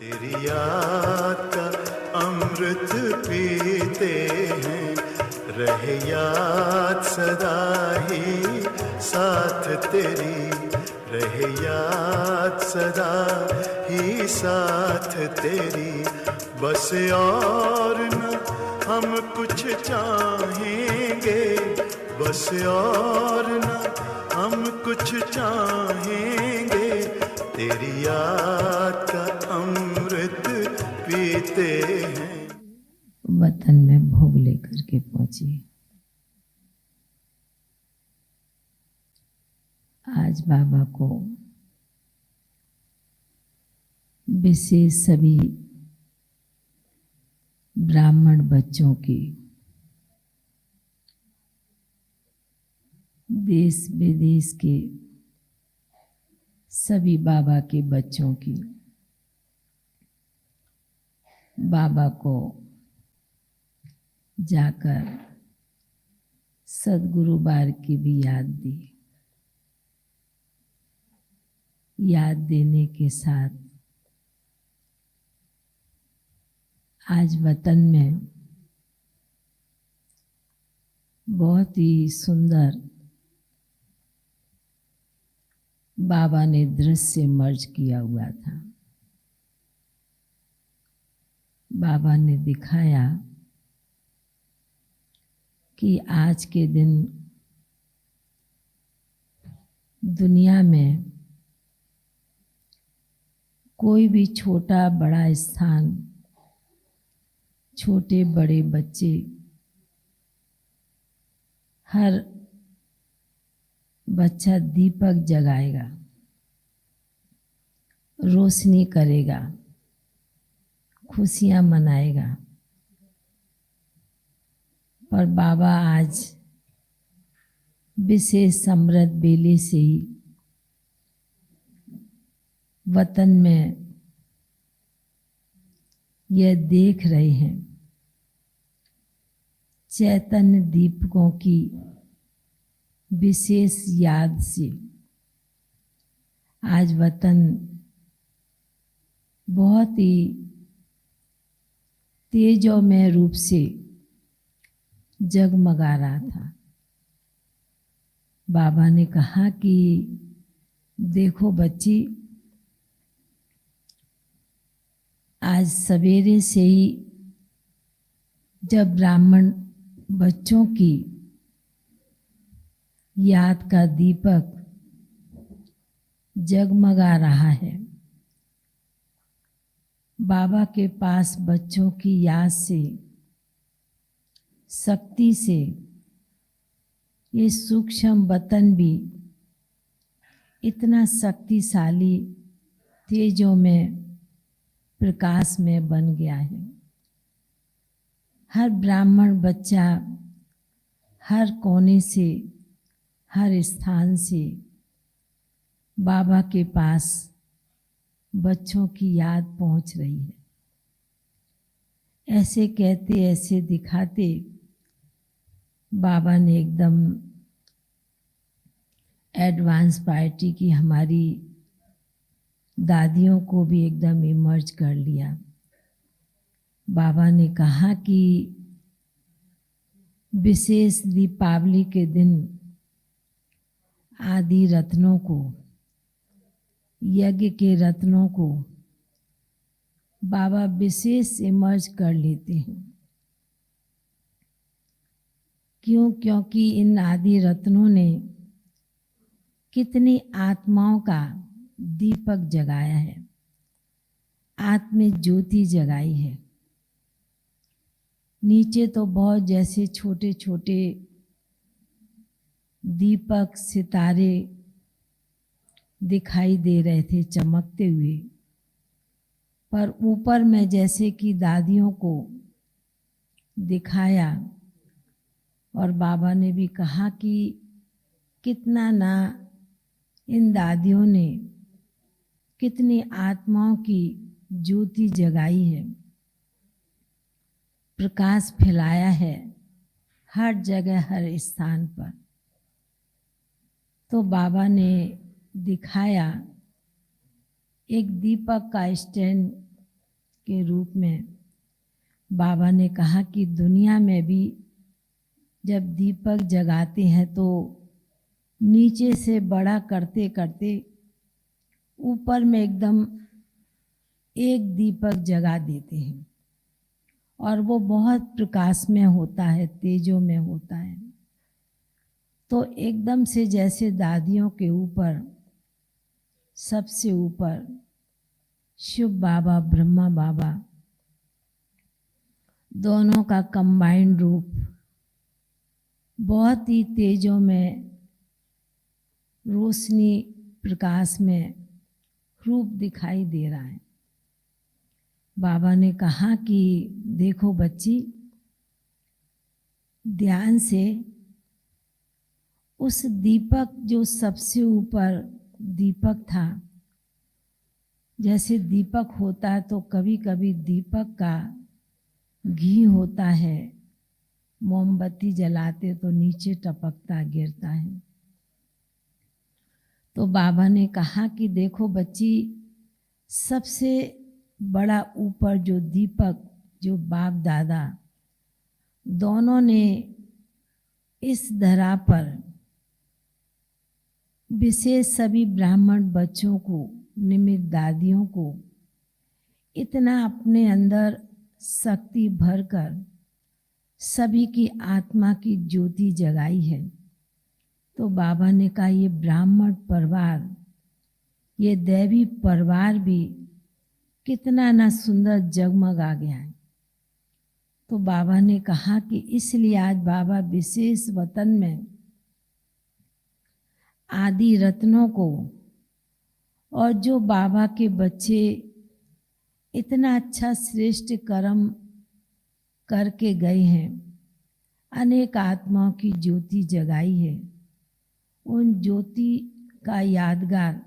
तेरी याद का अमृत पीते हैं, रहे याद सदा ही साथ तेरी, रहे याद सदा ही साथ तेरी। बस और न हम कुछ चाहेंगे, बस और न हम कुछ चाहेंगे, तेरी याद का अमृत पीते हैं। वतन में भोग लेकर के पहुंची। आज बाबा को विशेष सभी ब्राह्मण बच्चों की, देश विदेश के सभी बाबा के बच्चों की बाबा को जाकर सद्गुरु बार की भी याद दी। याद देने के साथ आज वतन में बहुत ही सुंदर बाबा ने दृश्य मर्ज किया हुआ था। बाबा ने दिखाया कि आज के दिन दुनिया में कोई भी छोटा बड़ा स्थान, छोटे बड़े बच्चे, हर बच्चा दीपक जगाएगा, रोशनी करेगा, खुशियां मनाएगा। पर बाबा आज विशेष अमृत बेले से ही वतन में यह देख रहे हैं, चैतन्य दीपकों की विशेष याद से आज वतन बहुत ही तेजोमय रूप से जगमगा रहा था। बाबा ने कहा कि देखो बच्ची, आज सवेरे से ही जब ब्राह्मण बच्चों की याद का दीपक जगमगा रहा है, बाबा के पास बच्चों की याद से, शक्ति से ये सूक्ष्म वतन भी इतना शक्तिशाली तेजों में प्रकाश में बन गया है। हर ब्राह्मण बच्चा हर कोने से, हर स्थान से बाबा के पास बच्चों की याद पहुंच रही है। ऐसे कहते, ऐसे दिखाते बाबा ने एकदम एडवांस पार्टी की हमारी दादियों को भी एकदम इमर्ज कर लिया। बाबा ने कहा कि विशेष दीपावली के दिन आदि रत्नों को, यज्ञ के रत्नों को बाबा विशेष इमर्ज कर लेते हैं। क्यों? क्योंकि इन आदि रत्नों ने कितनी आत्माओं का दीपक जगाया है, आत्म ज्योति जगाई है। नीचे तो बहुत जैसे छोटे छोटे दीपक सितारे दिखाई दे रहे थे चमकते हुए, पर ऊपर में जैसे कि दादियों को दिखाया। और बाबा ने भी कहा कि कितना ना इन दादियों ने कितनी आत्माओं की ज्योति जगाई है, प्रकाश फैलाया है हर जगह, हर स्थान पर। तो बाबा ने दिखाया एक दीपक का स्टैंड के रूप में बाबा ने कहा कि दुनिया में भी जब दीपक जगाते हैं तो नीचे से बड़ा करते करते ऊपर में एकदम एक दीपक जगा देते हैं और वो बहुत प्रकाश में होता है, तेजों में होता है। तो एकदम से जैसे दादियों के ऊपर सबसे ऊपर शिव बाबा ब्रह्मा बाबा दोनों का कंबाइंड रूप बहुत ही तेजों में रोशनी प्रकाश में रूप दिखाई दे रहा है। बाबा ने कहा कि देखो बच्ची, ध्यान से उस दीपक जो सबसे ऊपर दीपक था, जैसे दीपक होता है तो कभी कभी दीपक का घी होता है, मोमबत्ती जलाते तो नीचे टपकता गिरता है। तो बाबा ने कहा कि देखो बच्ची, सबसे बड़ा ऊपर जो दीपक, जो बाप दादा दोनों ने इस धरा पर विशेष सभी ब्राह्मण बच्चों को, निमित्त दादियों को इतना अपने अंदर शक्ति भरकर सभी की आत्मा की ज्योति जगाई है। तो बाबा ने कहा ये ब्राह्मण परिवार, ये दैवी परिवार भी कितना ना सुंदर जगमगा गया है। तो बाबा ने कहा कि इसलिए आज बाबा विशेष वतन में आदि रत्नों को और जो बाबा के बच्चे इतना अच्छा श्रेष्ठ कर्म करके गए हैं, अनेक आत्माओं की ज्योति जगाई है, उन ज्योति का यादगार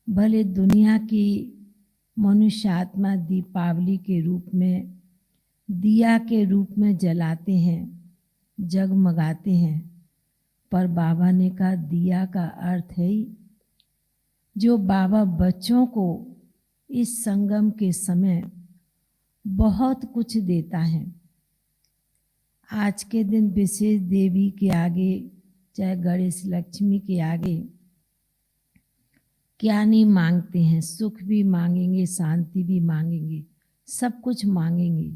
भले दुनिया की मनुष्य आत्मा दीपावली के रूप में, दिया के रूप में जलाते हैं, जगमगाते हैं, पर बाबा ने कहा दिया का अर्थ है ही जो बाबा बच्चों को इस संगम के समय बहुत कुछ देता है। आज के दिन विशेष देवी के आगे, चाहे गणेश लक्ष्मी के आगे क्या नहीं मांगते हैं, सुख भी मांगेंगे, शांति भी मांगेंगे, सब कुछ मांगेंगे।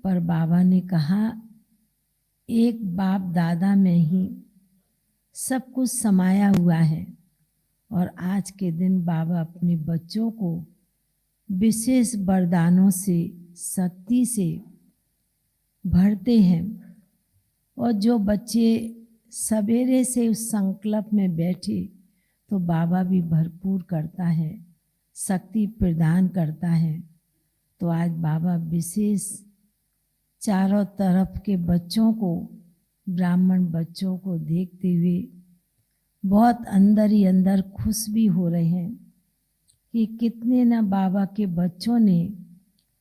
पर बाबा ने कहा एक बाप दादा में ही सब कुछ समाया हुआ है और आज के दिन बाबा अपने बच्चों को विशेष वरदानों से, शक्ति से भरते हैं। और जो बच्चे सवेरे से उस संकल्प में बैठे तो बाबा भी भरपूर करता है, शक्ति प्रदान करता है। तो आज बाबा विशेष चारों तरफ के बच्चों को, ब्राह्मण बच्चों को देखते हुए बहुत अंदर ही अंदर खुश भी हो रहे हैं कि कितने ना बाबा के बच्चों ने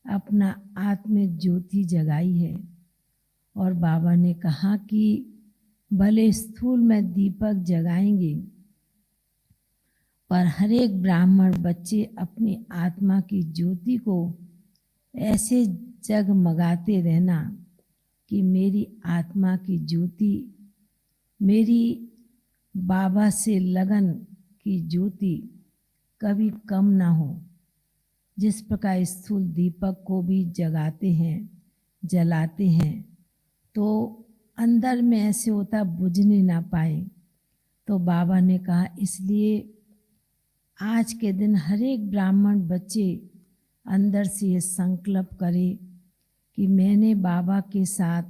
अपना आत्म ज्योति जगाई है। और बाबा ने कहा कि भले स्थूल में दीपक जगाएंगे, पर हर एक ब्राह्मण बच्चे अपनी आत्मा की ज्योति को ऐसे जगमगाते रहना कि मेरी आत्मा की ज्योति, मेरी बाबा से लगन की ज्योति कभी कम ना हो। जिस प्रकार स्थूल दीपक को भी जगाते हैं, जलाते हैं, तो अंदर में ऐसे होता बुझने ना पाए। तो बाबा ने कहा इसलिए आज के दिन हर एक ब्राह्मण बच्चे अंदर से ये संकल्प करे कि मैंने बाबा के साथ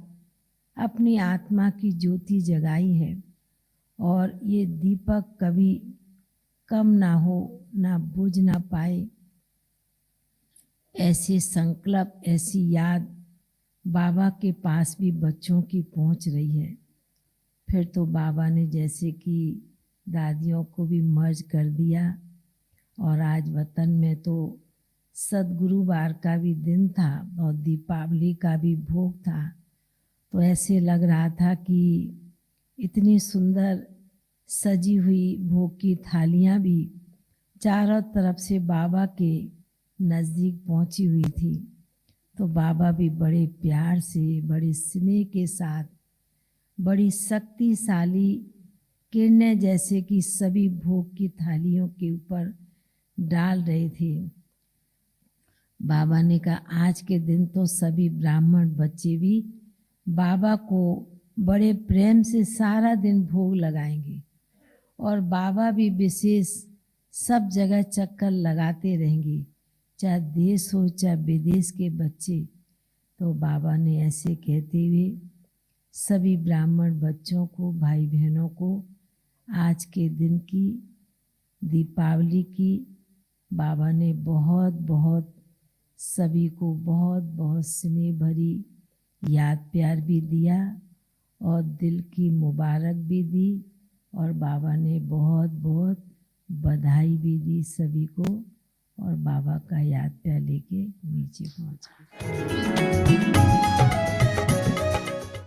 अपनी आत्मा की ज्योति जगाई है और ये दीपक कभी कम ना हो, ना बुझ ना पाए। ऐसे संकल्प, ऐसी याद बाबा के पास भी बच्चों की पहुंच रही है। फिर तो बाबा ने जैसे कि दादियों को भी मर्ज कर दिया और आज वतन में तो सद्गुरुवार का भी दिन था और दीपावली का भी भोग था। तो ऐसे लग रहा था कि इतनी सुंदर सजी हुई भोग की थालियां भी चारों तरफ से बाबा के नज़दीक पहुंची हुई थी, तो बाबा भी बड़े प्यार से, बड़े स्नेह के साथ, बड़ी शक्तिशाली किरणें जैसे कि सभी भोग की थालियों के ऊपर डाल रहे थे। बाबा ने कहा आज के दिन तो सभी ब्राह्मण बच्चे भी बाबा को बड़े प्रेम से सारा दिन भोग लगाएंगे और बाबा भी विशेष सब जगह चक्कर लगाते रहेंगे, चाहे देश हो चाहे विदेश के बच्चे। तो बाबा ने ऐसे कहते हुए सभी ब्राह्मण बच्चों को, भाई बहनों को आज के दिन की, दीपावली की, बाबा ने बहुत बहुत सभी को बहुत बहुत स्नेह भरी याद प्यार भी दिया और दिल की मुबारक भी दी और बाबा ने बहुत बहुत बधाई भी दी सभी को और बाबा का याद प्यार लेके नीचे पहुंच गए।